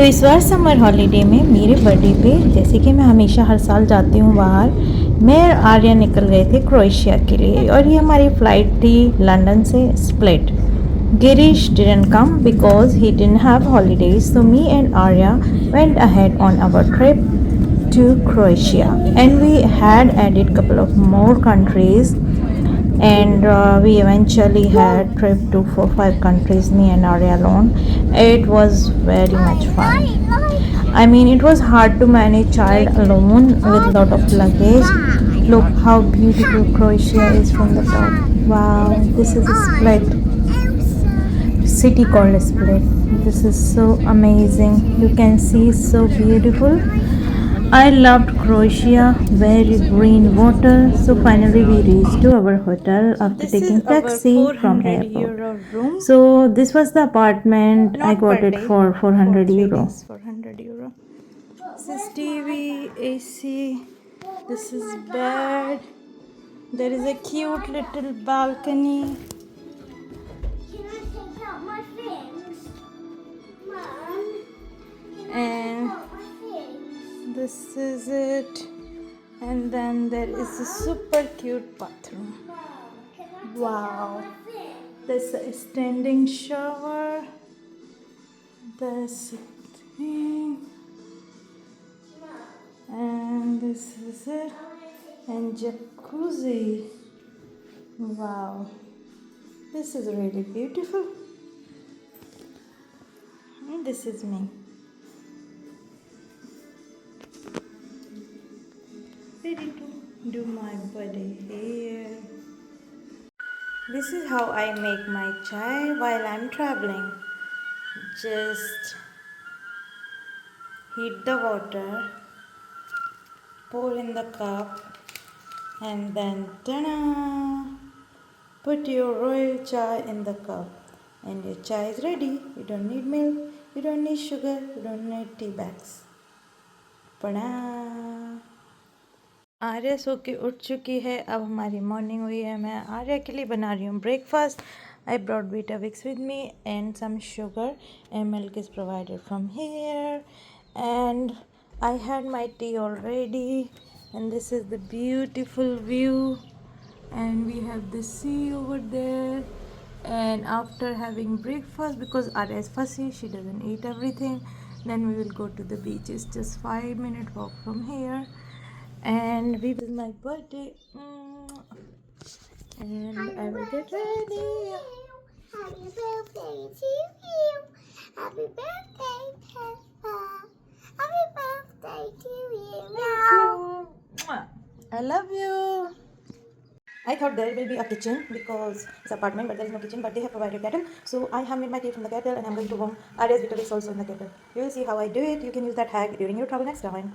तो इस बार summer holiday में मेरे बर्थडे पे, जैसे कि मैं हमेशा हर साल जाती हूँ बाहर, मैं और आर्या निकल गए थे क्रोएशिया के लिए। और ये हमारी फ़्लाइट थी लंदन से split. Girish didn't come because he didn't have holidays, so me and Arya went ahead on our trip to Croatia, and we had added couple of more countries, and we eventually had trip to 4 5 countries, me and Arya alone. It was very much fun. I mean, it was hard to manage child alone with lot of luggage. Look how beautiful Croatia is from the top. Wow, this is a Split city called Split. This is so amazing. You can see so beautiful. I loved Croatia, very green water. So finally we reached to our hotel after taking taxi from airport. So this was the apartment. I got it for 400 euro. 400 euro. This is TV, AC. This is bed. There is a cute little balcony. Can I take out my things? Mum, And out my things? this is it. And then there is a super cute bathroom. Mum, can I Wow. take things? There's a standing shower. There's a thing. And this is it. And jacuzzi. Wow. This is really beautiful. And this is me. Ready to do my birthday here. This is how I make my chai while I'm traveling. Just heat the water, pour in the cup, and then ta-da! Put your royal chai in the cup, and your chai is ready. You don't need milk, you don't need sugar, you don't need tea bags. प्रणाम। आर्या सो के उठ चुकी है। अब हमारी morning हुई है। मैं आर्या के लिए बना रही हूँ breakfast. I brought Weetabix with me and some sugar, and milk is provided from here. And I had my tea already, and this is the beautiful view, and we have the sea over there. And after having breakfast, because Arya is fussy, she doesn't eat everything, then we will go to the beach. It's just 5 minute walk from here. And we will my birthday. And I will get ready. Happy birthday to you. Happy birthday, Peppa. Happy birthday to you. Mwah. I love you. I thought there will be a kitchen because it's apartment, but there is no kitchen. But they have provided kettle, so I have made my tea from the kettle, and I'm going to warm Arya's Weetabix also in the kettle. You will see how I do it. You can use that hack during your travel next time.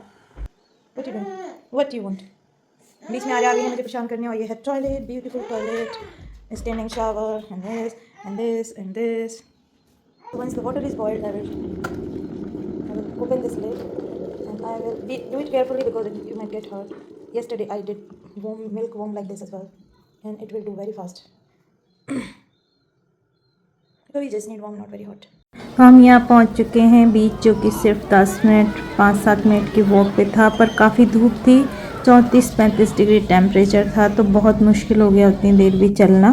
What you doing? What do you want? बीच में आर्या आ गई है मुझे परेशान करने। और ये है toilet, beautiful toilet, standing shower, and this and this and this. Once the water is boiled, I will open this lid, and I will do it carefully because you might get hurt. Yesterday I did milk warm like this as well, and it will do very fast. So we just need warm, not very hot. तो हम यहाँ पहुँच चुके हैं बीच, जो कि सिर्फ 10 minute 5-7 minute की वॉक पे था, पर काफ़ी धूप थी। 34-35 डिग्री टेम्परेचर था, तो बहुत मुश्किल हो गया उतनी देर भी चलना।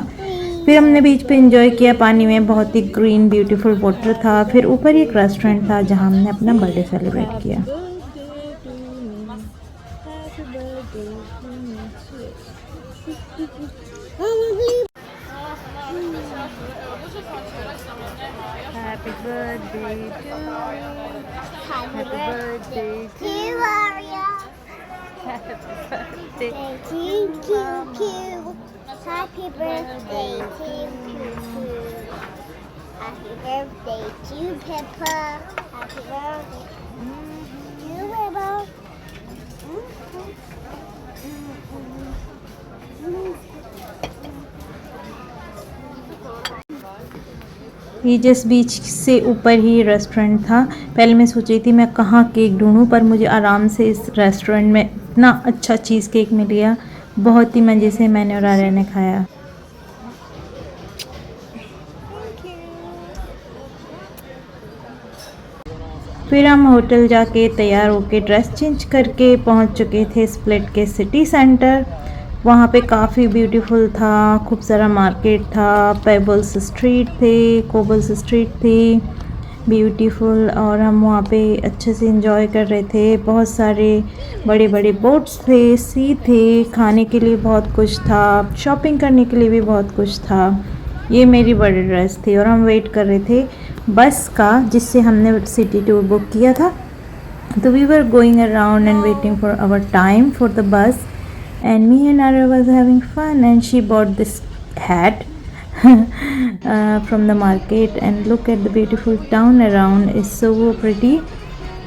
फिर हमने बीच पे एंजॉय किया पानी में, बहुत ही ग्रीन ब्यूटीफुल वाटर था। फिर ऊपर एक रेस्टोरेंट था जहाँ हमने अपना बर्थडे सेलिब्रेट किया। Happy birthday to you. Happy birthday to you. Aria. Happy birthday To you. Happy birthday to you. Happy birthday to Peppa. Happy birthday to Peppa. ये जिस बीच से ऊपर ही रेस्टोरेंट था। पहले मैं सोच रही थी मैं कहाँ केक ढूंढूं, पर मुझे आराम से इस रेस्टोरेंट में इतना अच्छा चीज़ केक मिल गया। बहुत ही मज़े से मैंने और आर्या ने खाया। फिर हम होटल जाके तैयार होके ड्रेस चेंज करके पहुंच चुके थे स्प्लिट के सिटी सेंटर। वहाँ पे काफ़ी ब्यूटीफुल था, खूब सारा मार्केट था, पेबल्स स्ट्रीट थे, कोबल्स स्ट्रीट थी, ब्यूटीफुल। और हम वहाँ पे अच्छे से एंजॉय कर रहे थे। बहुत सारे बड़े बड़े बोट्स थे, सी थे, खाने के लिए बहुत कुछ था, शॉपिंग करने के लिए भी बहुत कुछ था। ये मेरी बड़ी ड्रेस थी और हम वेट कर रहे थे बस का, जिससे हमने सिटी टूर बुक किया था। तो we were going around and waiting for our time for the bus, and me and Arya was having fun, and she bought this hat from the market, and look at the beautiful town around, is so pretty.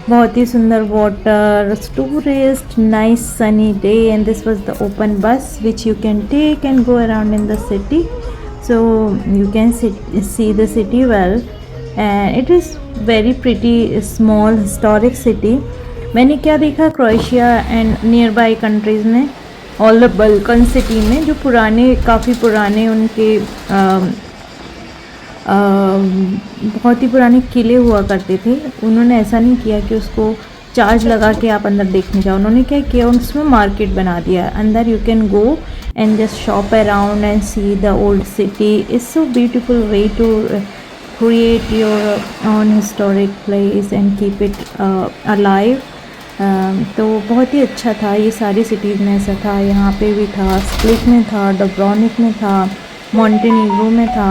बहुत ही सुंदर water, tourist, nice sunny day, and this was the open bus which you can take and go around in the city, so you can see the city well, and it is very pretty small historic city. मैंने क्या देखा, Croatia and near by countries में, all the Balkan city में जो पुराने, काफ़ी पुराने उनके बहुत ही पुराने किले हुआ करते थे, उन्होंने ऐसा नहीं किया कि उसको चार्ज लगा के आप अंदर देखने जाओ। उन्होंने क्या किया, उसमें मार्केट बना दिया। अंदर you can go and just shop around and see the old city. Is so beautiful way to create your own historic place and keep it alive. तो बहुत ही अच्छा था। ये सारी सिटीज़ में ऐसा था, यहाँ पे भी था, स्प्लिट में था, डब्रोनिक में था, मॉन्टेनीग्रो में था।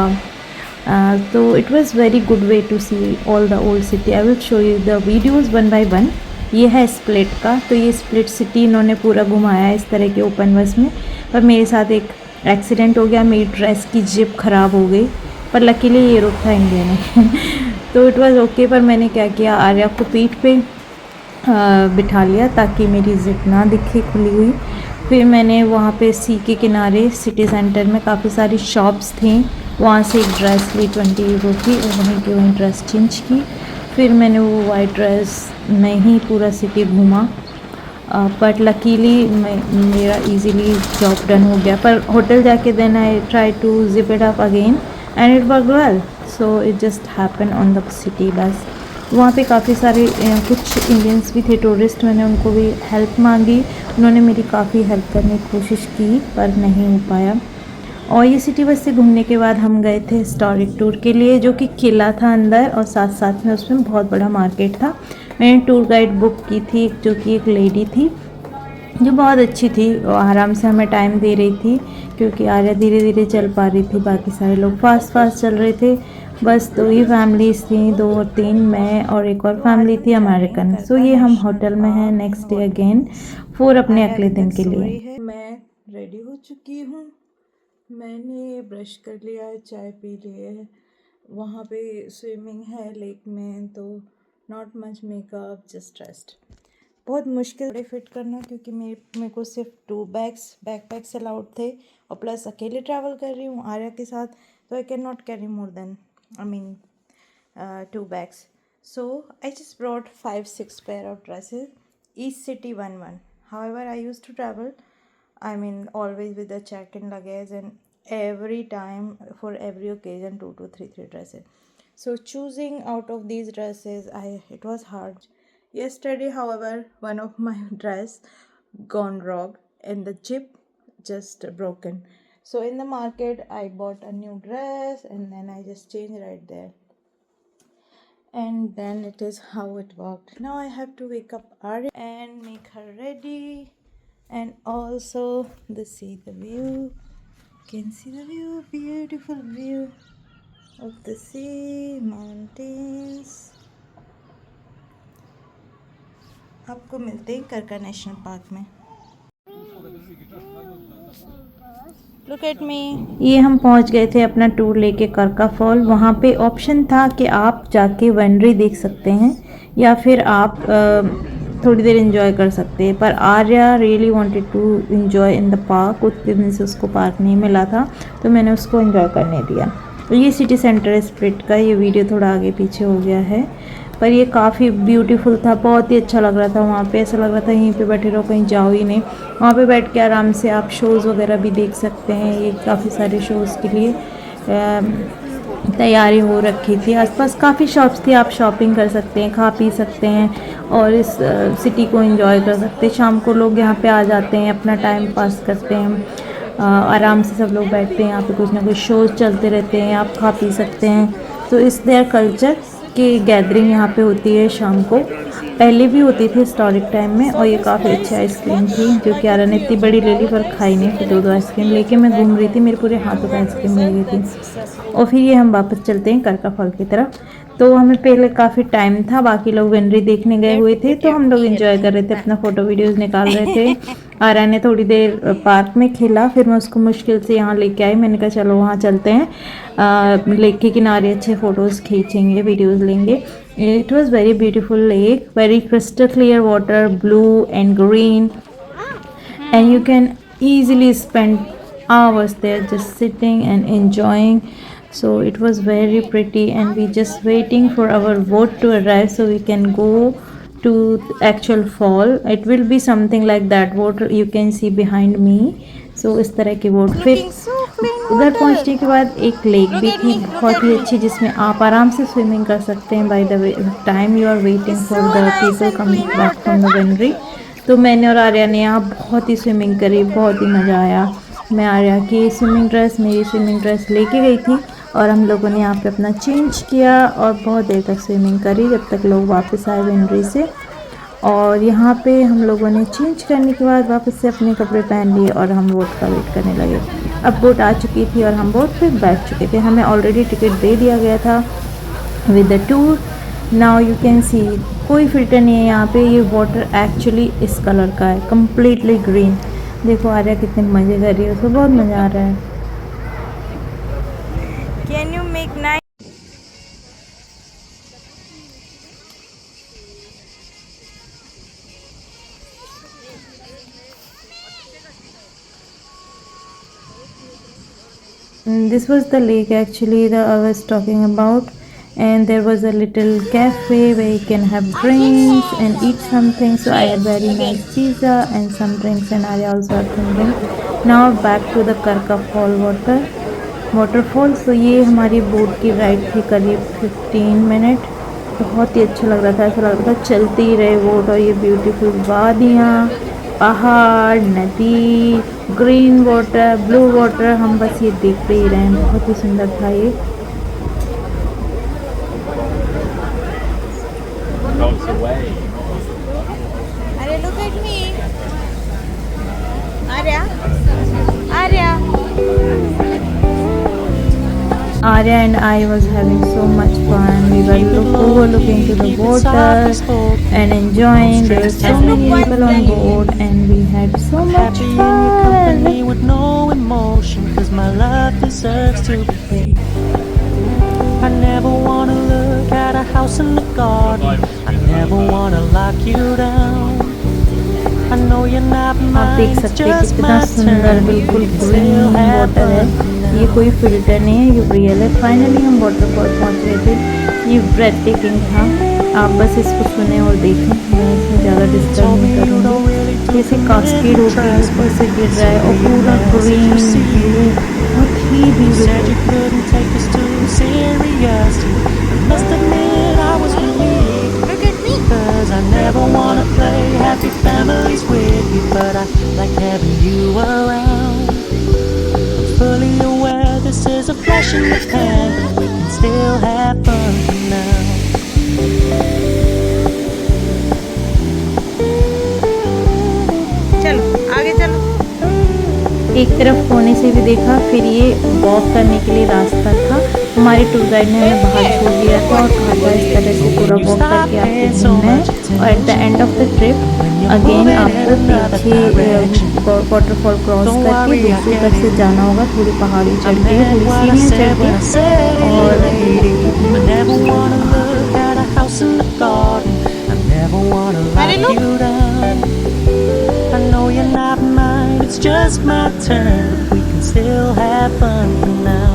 तो it was very good way to see all the old city. I will show you the videos one by one. ये है स्प्लिट का, तो ये स्प्लिट सिटी इन्होंने पूरा घुमाया इस तरह के ओपन बस में। पर मेरे साथ एक एक्सीडेंट हो गया, मेरी ड्रेस की जिप ख़राब हो गई, पर लकीली ये रुक था इंडिया ने तो इट वाज ओके। पर मैंने क्या किया, आर्या को पीठ पे बिठा लिया ताकि मेरी जिप ना दिखे खुली हुई। फिर मैंने वहाँ पे सी के किनारे सिटी सेंटर में काफ़ी सारी शॉप्स थी, वहाँ से एक ड्रेस ली 20 यूरो की और वहीं के वहीं ड्रेस चेंज की। फिर मैंने वो वाइट ड्रेस में ही पूरा सिटी घूमा, बट लकीली मेरा इजीली जॉब डन हो गया। पर होटल जाके then I try to zip it up again and it work well, so it just happen on the city bus. वहाँ पे काफ़ी सारे कुछ इंडियंस भी थे, टूरिस्ट, मैंने उनको भी हेल्प मांगी, उन्होंने मेरी काफ़ी हेल्प करने की कोशिश की पर नहीं हो पाया। और ये सिटी बस से घूमने के बाद हम गए थे हिस्टोरिक टूर के लिए, जो कि किला था अंदर और साथ साथ में उसमें बहुत बड़ा मार्केट था। मैंने टूर गाइड बुक की थी, जो कि एक लेडी थी जो बहुत अच्छी थी, और आराम से हमें टाइम दे रही थी, क्योंकि आर्या धीरे धीरे चल पा रही थी, बाकी सारे लोग फास्ट फास्ट चल रहे थे। बस 2 ही फैमिलीज़ थी, 2 और 3, मैं और एक और फैमिली थी अमेरिकन। सो ये हम होटल में हैं नेक्स्ट डे अगेन फॉर अपने अगले दिन के लिए। मैं रेडी हो चुकी हूँ, मैंने ब्रश कर लिया है, चाय पी ली है। वहाँ पे स्विमिंग है लेक में, तो not much makeup, just rest. बहुत मुश्किल कपड़े फिट करना, क्योंकि मेरे को सिर्फ 2 बैकपैक्स अलाउड थे, और प्लस अकेले ट्रैवल कर रही हूँ आर्या के साथ, तो I can not carry more than 2 bags. So I just brought 5-6 pair of dresses, each city one. However, I used to travel, always with the check-in luggage, and every time for every occasion 2 to 3 dresses. So choosing out of these dresses, it was hard. Yesterday, however, one of my dress gone wrong and the zip just broken. So in the market, I bought a new dress and then I just changed right there. And then it is how it worked. Now I have to wake up Arya and make her ready. And also see the view. You can see the view, beautiful view of the sea, mountains. आपको मिलते हैं करका national park में। Look at me. ये हम पहुंच गए थे अपना टूर लेके करका फॉल। वहाँ पे ऑप्शन था कि आप जाके वनरी देख सकते हैं या फिर आप थोड़ी देर एंजॉय कर सकते हैं, पर Arya really wanted to enjoy in the park. कुछ दिन से उसको पार्क नहीं मिला था, तो मैंने उसको एंजॉय करने दिया। तो ये सिटी सेंटर है स्प्लिट का। ये वीडियो थोड़ा आगे पीछे हो गया है, पर ये काफ़ी ब्यूटीफुल था, बहुत ही अच्छा लग रहा था। वहाँ पे ऐसा लग रहा था यहीं पे बैठे रहो, कहीं जाओ ही नहीं। वहाँ पे बैठ के आराम से आप शोज़ वगैरह भी देख सकते हैं। ये काफ़ी सारे शोज़ के लिए तैयारी हो रखी थी। आसपास काफ़ी शॉप्स थी, आप शॉपिंग कर सकते हैं, खा पी सकते हैं और इस सिटी को एंजॉय कर सकते हैं। शाम को लोग यहाँ पे आ जाते हैं, अपना टाइम पास करते हैं, आराम से सब लोग बैठते हैं यहाँ पे, कुछ ना कुछ शोज चलते रहते हैं, आप खा पी सकते हैं। तो इस देयर कल्चर की गैदरिंग यहाँ पे होती है शाम को, पहले भी होती थी हिस्टोरिक टाइम में। और ये काफ़ी अच्छी आइसक्रीम थी जो कियारा ने इतनी बड़ी ले ली पर खाई नहीं, फिर दो आइसक्रीम लेके मैं घूम रही थी, मेरे पूरे हाथों का आइसक्रीम मिल गई थी। और फिर ये हम वापस चलते हैं करका फॉल की तरफ। तो हमें पहले काफ़ी टाइम था, बाकी लोग वेनरी देखने गए हुए थे, तो हम लोग एंजॉय कर रहे थे, अपना फ़ोटो वीडियोज़ निकाल रहे थे। आर्या ने थोड़ी देर पार्क में खेला, फिर मैं उसको मुश्किल से यहाँ लेके आई। मैंने कहा चलो वहाँ चलते हैं, लेक के किनारे अच्छे फ़ोटोज़ खींचेंगे, वीडियोज़ लेंगे। It was very beautiful lake, very crystal clear water, blue and green, and you can easily spend hours there just sitting and enjoying. So it was very pretty, and we just waiting for our boat to arrive so we can go to actual fall. It will be something like that boat you can see behind me. So इस तरह की boat. फिर उधर पहुंचने के बाद एक lake भी थी बहुत ही अच्छी, जिसमें आप आराम से स्विमिंग कर सकते हैं। By the way time you are waiting for the people coming back from the winery. तो मैंने और आर्या ने यहाँ बहुत ही स्विमिंग करी, बहुत ही मज़ा आया। मैं आर्या की स्विमिंग ड्रेस, मेरी स्विमिंग ड्रेस लेके गई थी और हम लोगों ने यहाँ पे अपना चेंज किया और बहुत देर तक स्विमिंग करी जब तक लोग वापस आए वेनरी से। और यहाँ पे हम लोगों ने चेंज करने के बाद वापस से अपने कपड़े पहन लिए और हम बोट का वेट करने लगे। अब बोट आ चुकी थी और हम बोट पे बैठ चुके थे, हमें ऑलरेडी टिकट दे दिया गया था with the tour. Now you can see कोई फिल्टर नहीं है यहाँ पे, ये वाटर एक्चुअली इस कलर का है, कम्प्लीटली ग्रीन। देखो आर्या कितने मज़े कर रही है, उसको बहुत मज़ा आ रहा है। Can you make nice? This was the lake actually that I was talking about, and there was a little cafe where you can have drinks and eat something. So I had very nice pizza and some drinks, and I also had some drinks. Now back to the Karka Fall waterfall. So ये हमारी boat की ride थी करीब 15 minute. बहुत ही अच्छा लग रहा था, ऐसा लग रहा था चलती ही रहे बोट। और ये ब्यूटीफुल वादियाँ, पहाड़, नदी, ग्रीन वाटर, ब्लू वाटर, हम बस ये देखते ही रहे, बहुत ही सुंदर था ये। अरे look at me, Arya, Arya. Arya and I was having so much fun. We were overlooking to the water and enjoying. There were so many people on board and we had so much fun. With no emotion, 'cause my love deserves to be free. I never wanna look at a house in the garden. I never wanna lock you down. I know you're not mine. आप देख सकते हैं कितना सुंदर बिल्कुल green water है, ये कोई फिल्टर नहीं है, ये रियल है। फाइनली हम वाटरफॉल पहुंच गए थे, ये ब्रेथ टेकिंग था। आप बस इसको सुने और देखें, मैं इसमें ज़्यादा डिस्टर्ब नहीं करूँगी। जैसे कास्केड होकर ऊपर से गिर रहा है और पूरा ग्रीन व्यू, बहुत ही I never wanna play happy families with you, but I like having you around. Fully aware this is a flash in the pan, but we can still have fun for now. चलो आगे चलो। एक तरफ कोने से भी देखा, फिर ये वॉक करने के लिए रास्ता था। हमारे टूर गाइड ने हमें बाहर छोड़ दिया था और कहा था इस तरह से पूरा वॉक करके आपको घूमना है। और at the end of the trip again आपको पीछे वाटरफॉल क्रॉस करके दूसरी तरफ से जाना होगा। थोड़ी पहाड़ी चढ़ के, थोड़ी सीढ़ियाँ चढ़ के। It's just my turn, but we can still have fun for now.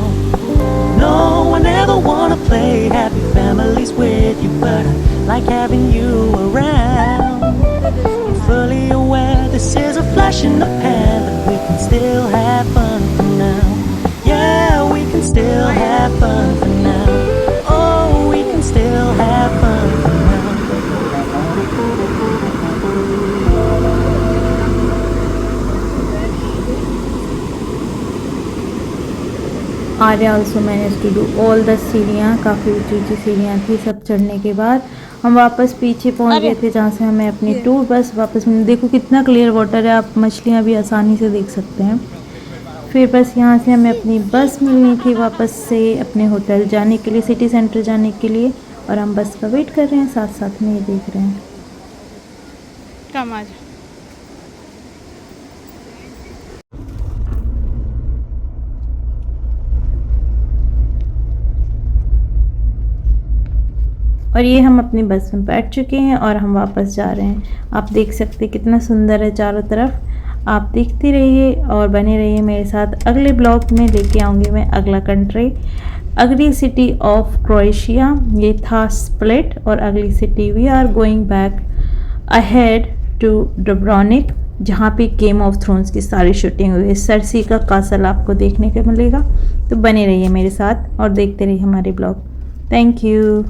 No, I never wanna play happy families with you, but I like having you around. I'm fully aware this is a flash in the pan, but we can still have fun for now. Yeah, we can still have fun for now. Arya also manage to do all the सीढ़ियाँ, काफ़ी ऊंची ऊंची सीढ़ियाँ थी। सब चढ़ने के बाद हम वापस पीछे पहुंच गए थे जहाँ से हमें अपनी टूर बस वापस देखो कितना क्लियर वाटर है, आप मछलियाँ भी आसानी से देख सकते हैं। फिर बस यहाँ से हमें अपनी बस मिलनी थी वापस से अपने होटल जाने के लिए, सिटी सेंटर जाने के लिए, और हम बस का वेट कर रहे हैं, साथ साथ में ये देख रहे हैं। कम आज और ये हम अपनी बस में बैठ चुके हैं और हम वापस जा रहे हैं। आप देख सकते हैं कितना सुंदर है चारों तरफ। आप देखते रहिए और बने रहिए मेरे साथ। अगले ब्लॉग में लेके आऊँगी मैं अगला कंट्री, अगली सिटी ऑफ क्रोएशिया। ये था स्प्लिट, और अगली city we are going back ahead to Dubrovnik, जहाँ पे गेम ऑफ थ्रोन्स की सारी शूटिंग हुई है। सर्सी का कासल आपको देखने को मिलेगा, तो बने रहिए मेरे साथ और देखते रहिए हमारे ब्लॉग। Thank you.